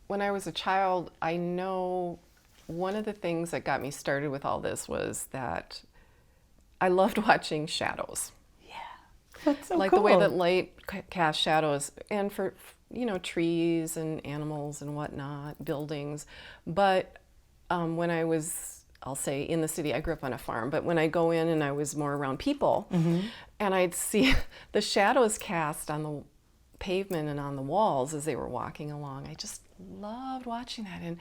when I was a child, I know one of the things that got me started with all this was that I loved watching shadows. Yeah, that's so Like cool. the way that light casts shadows, and for, trees and animals and whatnot, buildings. But when I was, I'll say in the city, I grew up on a farm, but when I go in and I was more around people, and I'd see the shadows cast on the pavement and on the walls as they were walking along, I just loved watching that. And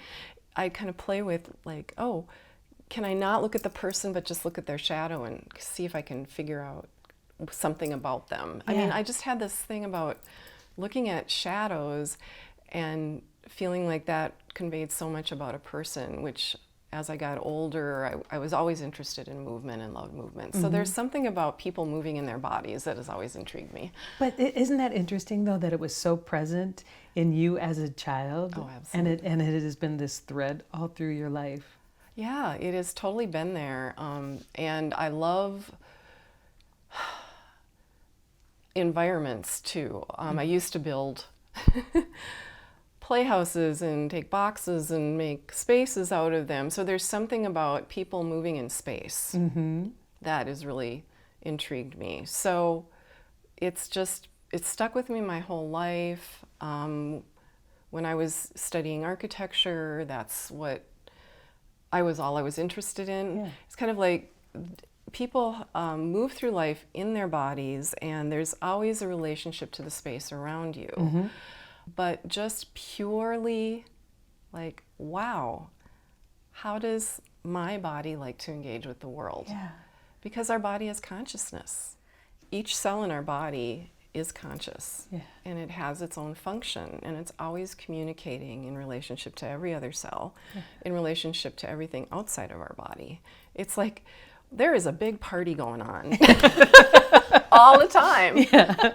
I'd kind of play with, like, oh, can I not look at the person but just look at their shadow and see if I can figure out something about them. I mean, I just had this thing about looking at shadows and feeling like that conveyed so much about a person, which as I got older, I was always interested in movement and loved movement. So there's something about people moving in their bodies that has always intrigued me. But isn't that interesting, though, that it was so present in you as a child? Oh, absolutely. And it has been this thread all through your life. Yeah, it has totally been there. And I love environments too. I used to build playhouses and take boxes and make spaces out of them. So there's something about people moving in space that has really intrigued me. So it's stuck with me my whole life. When I was studying architecture, that's what all I was interested in. Yeah. It's kind of like people move through life in their bodies, and there's always a relationship to the space around you. But just purely like, wow, how does my body like to engage with the world? Yeah. Because our body has consciousness. Each cell in our body is conscious, and it has its own function, and it's always communicating in relationship to every other cell, in relationship to everything outside of our body. It's like there is a big party going on all the time. Yeah.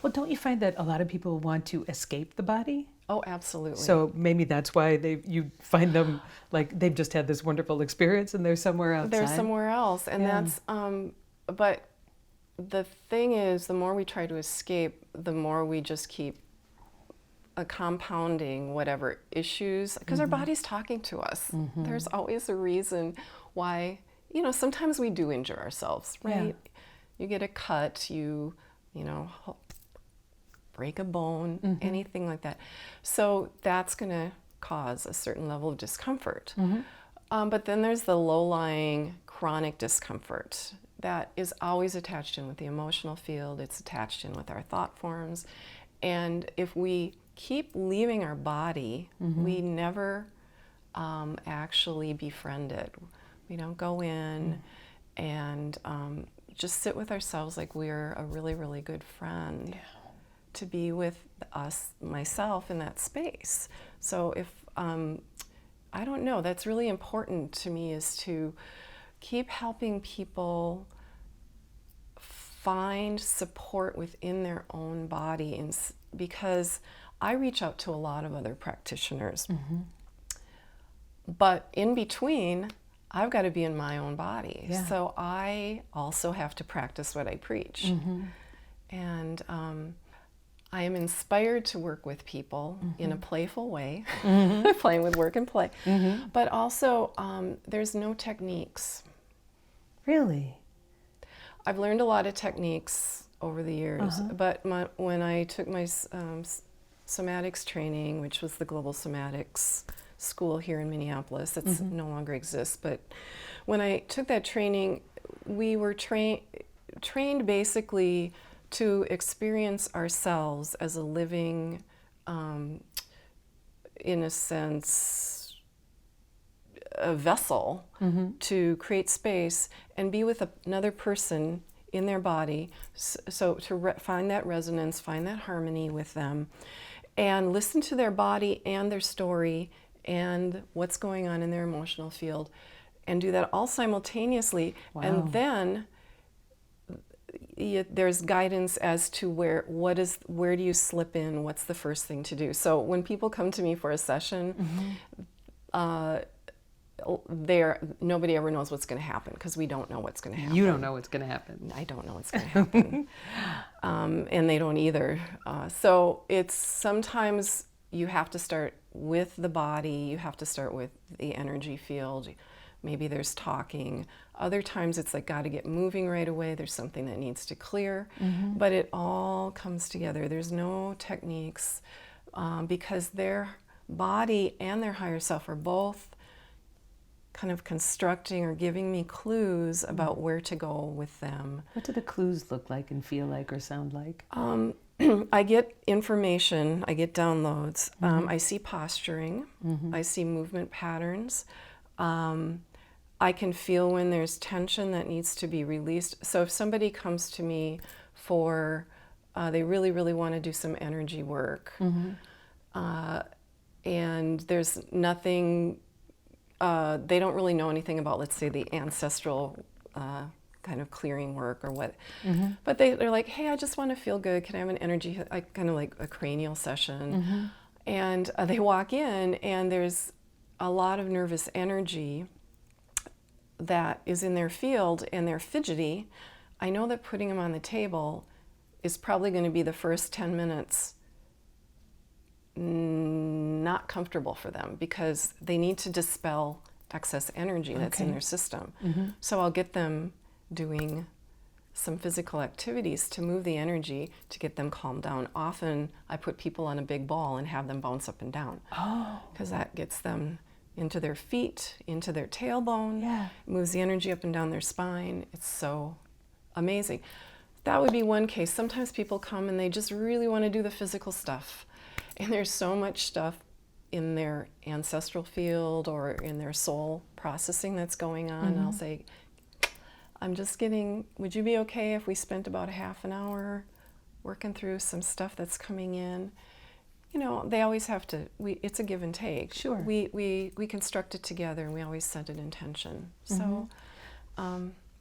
Well, don't you find that a lot of people want to escape the body? Oh, absolutely. So maybe that's why you find them like they've just had this wonderful experience and they're somewhere outside. They're somewhere else, and that's but the thing is, the more we try to escape, the more we just keep compounding whatever issues, because our body's talking to us. There's always a reason why, sometimes we do injure ourselves, right? You get a cut, you break a bone, anything like that. So that's going to cause a certain level of discomfort. But then there's the low-lying chronic discomfort that is always attached in with the emotional field. It's attached in with our thought forms. And if we keep leaving our body, we never actually befriend it. We don't go in and just sit with ourselves like we're a really, really good friend. To be with myself in that space. So if, I don't know, that's really important to me, is to keep helping people find support within their own body, because I reach out to a lot of other practitioners. But in between, I've got to be in my own body. So I also have to practice what I preach. And I am inspired to work with people in a playful way, playing with work and play. But also, there's no techniques. Really? I've learned a lot of techniques over the years, but when I took my somatics training, which was the Global Somatics School here in Minneapolis, it no longer exists, but when I took that training, we were trained basically to experience ourselves as a living, in a sense, a vessel to create space and be with another person in their body. So to find that resonance, find that harmony with them, and listen to their body and their story and what's going on in their emotional field, and do that all simultaneously. Wow. And then there's guidance as to where do you slip in, what's the first thing to do. So when people come to me for a session, nobody ever knows what's going to happen, because we don't know what's going to happen. You don't know what's going to happen. I don't know what's going to happen. And they don't either. So it's sometimes you have to start with the body, you have to start with the energy field. Maybe there's talking. Other times it's like, got to get moving right away. There's something that needs to clear. But it all comes together. There's no techniques because their body and their higher self are both kind of constructing or giving me clues about where to go with them. What do the clues look like and feel like or sound like? I get information, I get downloads, I see posturing, I see movement patterns. I can feel when there's tension that needs to be released. So if somebody comes to me for, they really, really want to do some energy work, and there's nothing, they don't really know anything about, let's say, the ancestral kind of clearing work or what, but they're like, hey, I just want to feel good. Can I have an energy, kind of like a cranial session? And they walk in and there's a lot of nervous energy that is in their field and they're fidgety. I know that putting them on the table is probably going to be the first 10 minutes not comfortable for them because they need to dispel excess energy that's in their system. So I'll get them doing some physical activities to move the energy to get them calmed down. Often I put people on a big ball and have them bounce up and down because that gets them into their feet, into their tailbone, moves the energy up and down their spine. It's so amazing. That would be one case. Sometimes people come and they just really want to do the physical stuff. And there's so much stuff in their ancestral field or in their soul processing that's going on. And I'll say, I'm just getting, would you be okay if we spent about a half an hour working through some stuff that's coming in? You know, they always have to, it's a give and take. Sure. We construct it together and we always set an intention. So,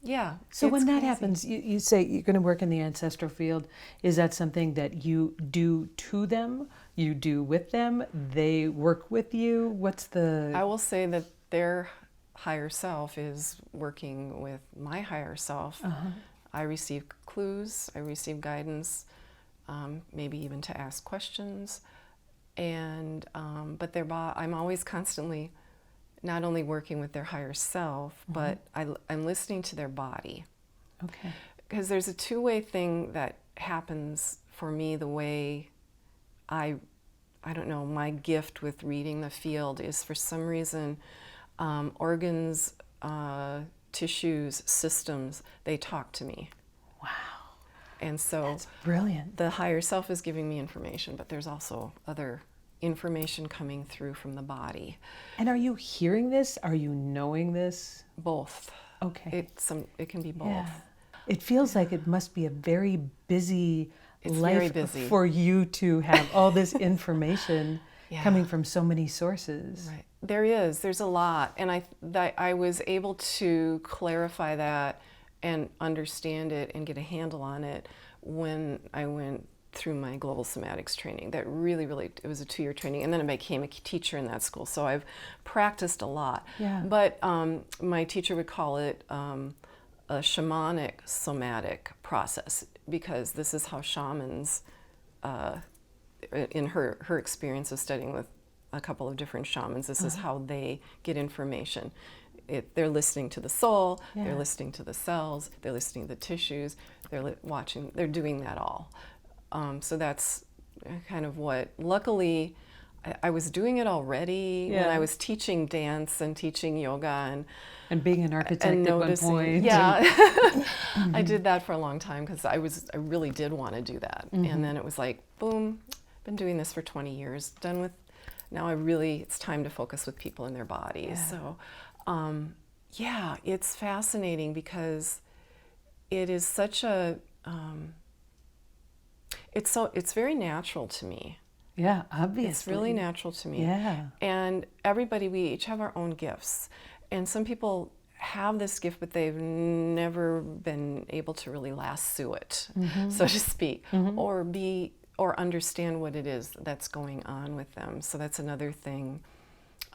yeah. So when that crazy. happens, you say you're going to work in the ancestral field. Is that something that you do to them? You do with them? They work with you? What's the... I will say that their higher self is working with my higher self. I receive clues, I receive guidance, maybe even to ask questions. And but I'm always constantly not only working with their higher self, but I'm listening to their body. Okay. Because there's a two-way thing that happens for me. The way I don't know, my gift with reading the field is for some reason organs, tissues, systems, they talk to me. Wow. And so That's brilliant. the higher self is giving me information, but there's also other information coming through from the body. And are you hearing this? Are you knowing this? Both. Okay. It can be both. Yeah. It feels like it must be a very busy life very busy. for you to have all this information coming from so many sources. Right. There's a lot. And I was able to clarify that and understand it and get a handle on it when I went through my global somatics training. That really, it was a 2-year training, and then I became a teacher in that school. So I've practiced a lot. Yeah. But my teacher would call it a shamanic somatic process, because this is how shamans, in her experience of studying with a couple of different shamans, this is how they get information. They're listening to the soul, they're listening to the cells, they're listening to the tissues, they're watching, they're doing that all. So that's kind of what, luckily, I was doing it already when I was teaching dance and teaching yoga and being an architect at one point. Yeah, I did that for a long time because I really did want to do that. And then it was like, boom, been doing this for 20 years, done with, now it's time to focus with people in their bodies. So, yeah, it's fascinating because it is such a, it's very natural to me. Yeah, obviously. It's really natural to me. Yeah. And we each have our own gifts. And some people have this gift, but they've never been able to really lasso it, so to speak, or understand what it is that's going on with them. So that's another thing,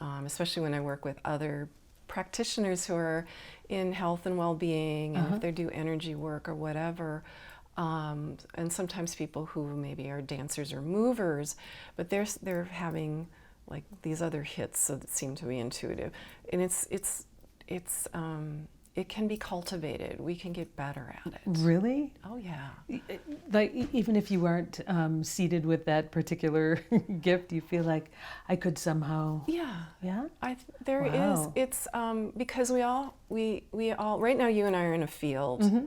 especially when I work with other practitioners who are in health and well-being, and if they do energy work or whatever, And sometimes people who maybe are dancers or movers, but they're having like these other hits that seem to be intuitive, and it can be cultivated. We can get better at it. Really? Oh yeah. Like even if you aren't seated with that particular gift, you feel like I could somehow. Yeah. Yeah. There is. Wow. It's because we all right now, you and I are in a field. Mm-hmm.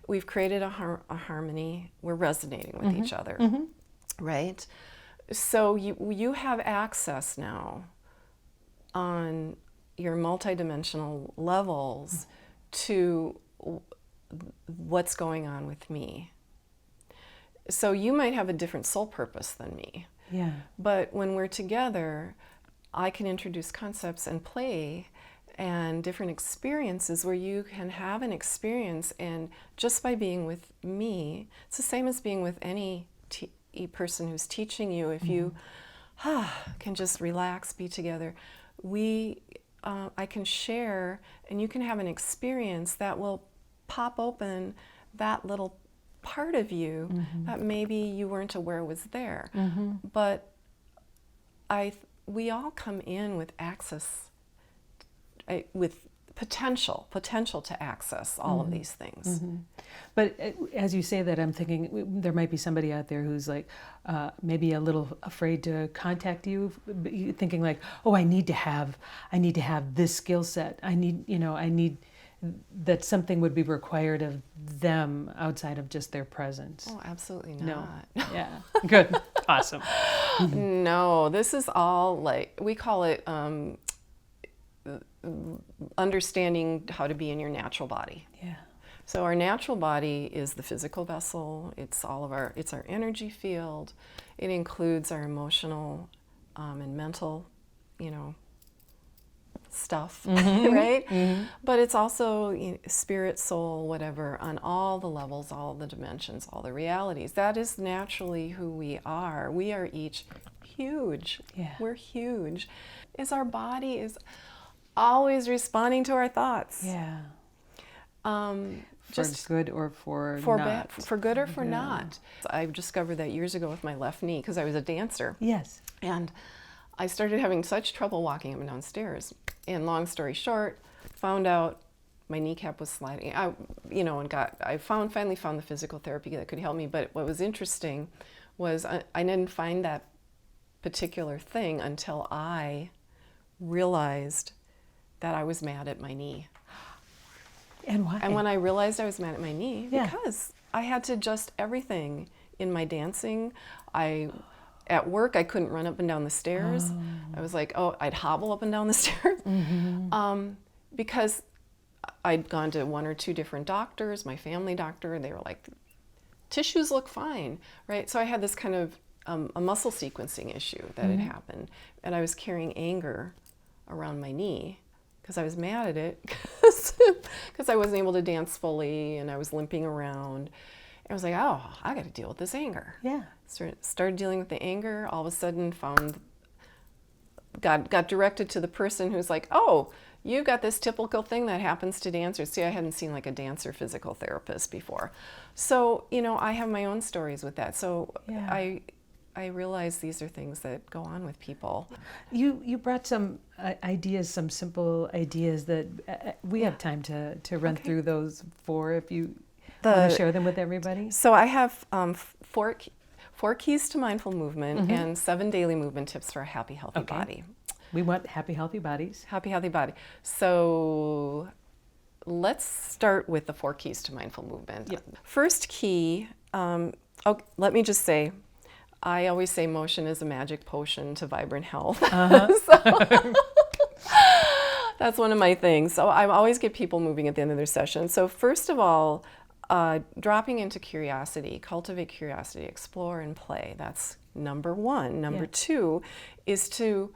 We've created a harmony. We're resonating with each other, right? So you have access now on your multidimensional levels to what's going on with me. So you might have a different soul purpose than me. Yeah. But when we're together, I can introduce concepts and play and different experiences where you can have an experience, and just by being with me, it's the same as being with any person who's teaching you. If you can just relax, be together, I can share, and you can have an experience that will pop open that little part of you that maybe you weren't aware was there. But we all come in with access, with potential to access all of these things. But as you say that, I'm thinking there might be somebody out there who's like maybe a little afraid to contact you, thinking like, oh, I need to have this skill set. I need that something would be required of them outside of just their presence. Oh, absolutely not. No. Yeah. Good. Awesome. No, this is all like, we call it understanding how to be in your natural body. Yeah. So our natural body is the physical vessel. It's our energy field. It includes our emotional and mental, stuff, right? But it's also spirit, soul, whatever, on all the levels, all the dimensions, all the realities. That is naturally who we are. We are each huge. Yeah. We're huge. Our body is always responding to our thoughts. Yeah. Just for good or for not. bad, for good or for not. I discovered that years ago with my left knee because I was a dancer. Yes. And I started having such trouble walking up and down stairs. And long story short, found out my kneecap was sliding. I finally found the physical therapy that could help me. But what was interesting was I didn't find that particular thing until I realized that I was mad at my knee. And why? And when I realized I was mad at my knee, because I had to adjust everything in my dancing. At work, I couldn't run up and down the stairs. I was like, I'd hobble up and down the stairs. Because I'd gone to one or two different doctors, my family doctor, and they were like, tissues look fine, right? So I had this kind of a muscle sequencing issue that had happened. And I was carrying anger around my knee because I was mad at it because I wasn't able to dance fully and I was limping around. And I was like, I got to deal with this anger. Yeah. Started dealing with the anger. All of a sudden got directed to the person who's like, you've got this typical thing that happens to dancers. See, I hadn't seen like a dancer physical therapist before. So, I have my own stories with that. So I realize these are things that go on with people. You brought some ideas, some simple ideas that we have time to run through those if you want to share them with everybody. So I have four keys to mindful movement and 7 daily movement tips for a happy, healthy body. We want happy, healthy bodies. Happy, healthy body. So let's start with the 4 keys to mindful movement. Yep. First key, let me just say, I always say motion is a magic potion to vibrant health. That's one of my things. So I always get people moving at the end of their session. So first of all, dropping into curiosity, cultivate curiosity, explore and play. That's number 1. Number 2 is to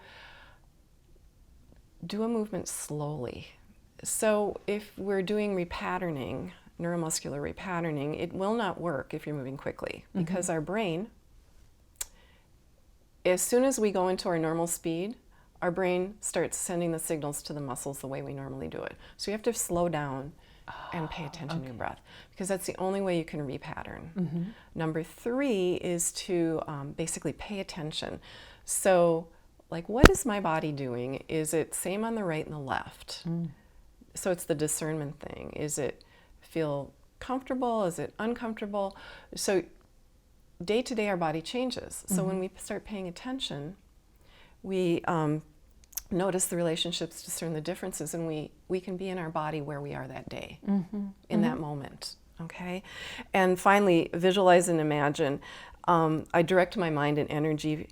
do a movement slowly. So if we're doing repatterning, neuromuscular repatterning, it will not work if you're moving quickly because our brain, as soon as we go into our normal speed, our brain starts sending the signals to the muscles the way we normally do it. So you have to slow down and pay attention to your breath, because that's the only way you can repattern. Number 3 is to basically pay attention. So, like, what is my body doing? Is it same on the right and the left? So it's the discernment thing. Is it feel comfortable? Is it uncomfortable? So day to day, our body changes. So when we start paying attention, we notice the relationships, discern the differences, and we can be in our body where we are that day, in that moment, okay? And finally, visualize and imagine. I direct my mind and energy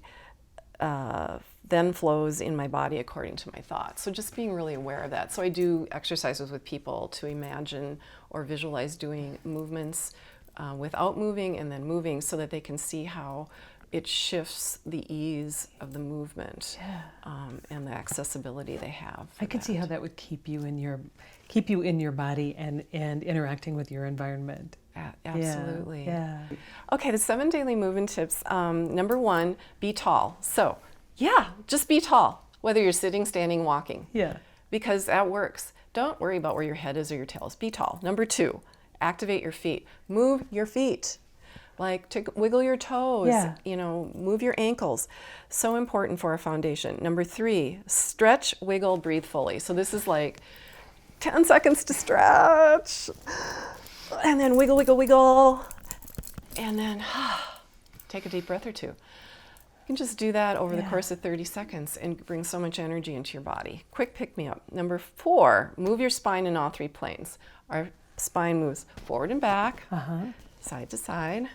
then flows in my body according to my thoughts. So just being really aware of that. So I do exercises with people to imagine or visualize doing movements without moving and then moving, so that they can see how it shifts the ease of the movement and the accessibility they have. I could see how that would keep you in your body and interacting with your environment. Absolutely. Yeah. Okay, the 7 daily movement tips. Number 1, be tall. So, just be tall, whether you're sitting, standing, walking. Yeah. Because that works. Don't worry about where your head is or your tail is. Be tall. Number 2, activate your feet. Move your feet. Like, wiggle your toes, move your ankles. So important for our foundation. Number 3, stretch, wiggle, breathe fully. So this is like 10 seconds to stretch. And then wiggle, wiggle, wiggle. And then take a deep breath or 2. You can just do that over the course of 30 seconds and bring so much energy into your body. Quick pick-me-up. Number 4, move your spine in all 3 planes. Our spine moves forward and back, side to side.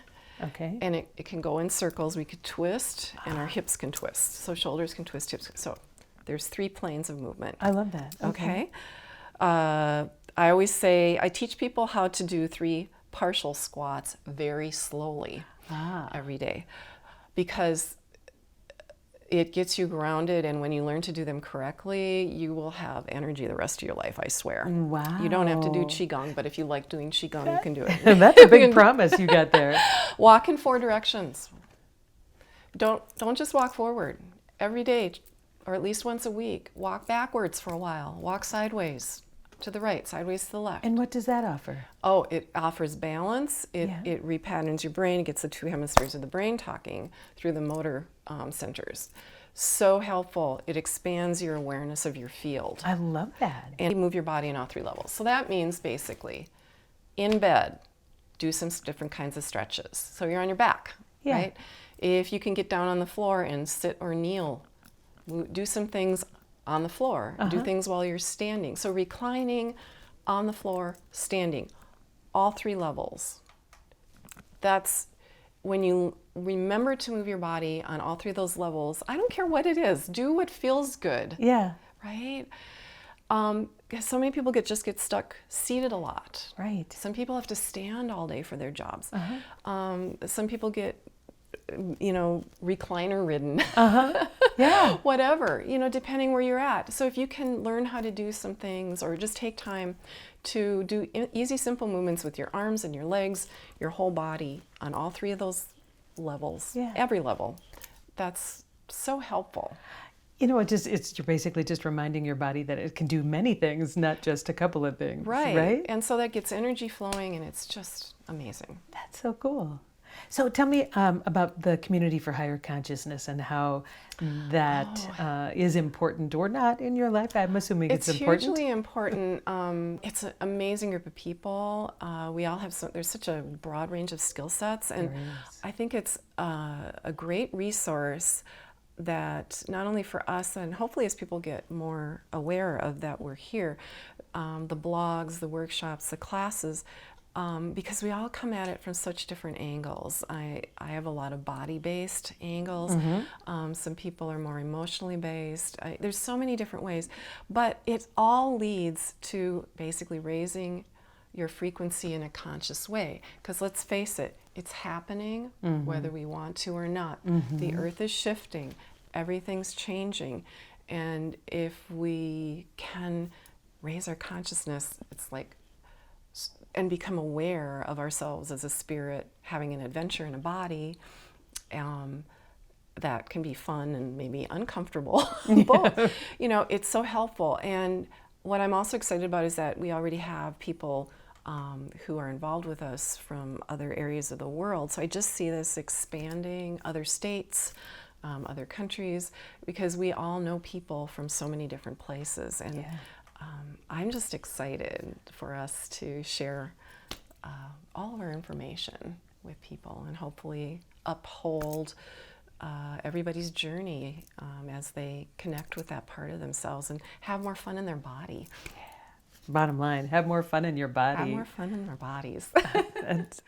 Okay. And it can go in circles. We could twist, and our hips can twist. So shoulders can twist, hips. So there's 3 planes of movement. I love that. Okay. I always say, I teach people how to do 3 partial squats very slowly every day, because it gets you grounded, and when you learn to do them correctly, you will have energy the rest of your life, I swear. Wow. You don't have to do Qigong, but if you like doing Qigong, you can do it. That's a big promise you got there. Walk in 4 directions. Don't just walk forward. Every day, or at least once a week, walk backwards for a while. Walk sideways to the right, sideways to the left. And what does that offer? Oh, it offers balance. It repatterns your brain. It gets the 2 hemispheres of the brain talking through the motor centers. So helpful. It expands your awareness of your field. I love that. And you move your body in all 3 levels. So that means basically, in bed, do some different kinds of stretches. So you're on your back, right? If you can get down on the floor and sit or kneel, do some things on the floor. Do things while you're standing. So reclining, on the floor, standing, all 3 levels. That's when you remember to move your body on all 3 of those levels. I don't care what it is. Do what feels good. Yeah. Right? So many people get stuck seated a lot. Right. Some people have to stand all day for their jobs. Some people get recliner ridden. Yeah. Whatever, depending where you're at. So if you can learn how to do some things, or just take time to do easy, simple movements with your arms and your legs, your whole body on all 3 of those levels, every level, that's so helpful. It's you're basically just reminding your body that it can do many things, not just a couple of things. Right? And so that gets energy flowing, and it's just amazing. That's so cool. So tell me about the Community for Higher Consciousness and how that is important or not in your life. I'm assuming it's important. It's hugely important. It's an amazing group of people. We all have there's such a broad range of skill sets, and I think it's a great resource that not only for us, and hopefully as people get more aware of that we're here, the blogs, the workshops, the classes, because we all come at it from such different angles. I have a lot of body-based angles. Some people are more emotionally based. There's so many different ways, but it all leads to basically raising your frequency in a conscious way. Because let's face it, it's happening whether we want to or not. The earth is shifting, everything's changing, and if we can raise our consciousness, it's like, and become aware of ourselves as a spirit having an adventure in a body, that can be fun and maybe uncomfortable. Both. It's so helpful. And what I'm also excited about is that we already have people who are involved with us from other areas of the world. So I just see this expanding, other states, other countries, because we all know people from so many different places. And Yeah. I'm just excited for us to share all of our information with people and hopefully uphold everybody's journey as they connect with that part of themselves and have more fun in their body. Bottom line, have more fun in your body. Have more fun in their bodies. That's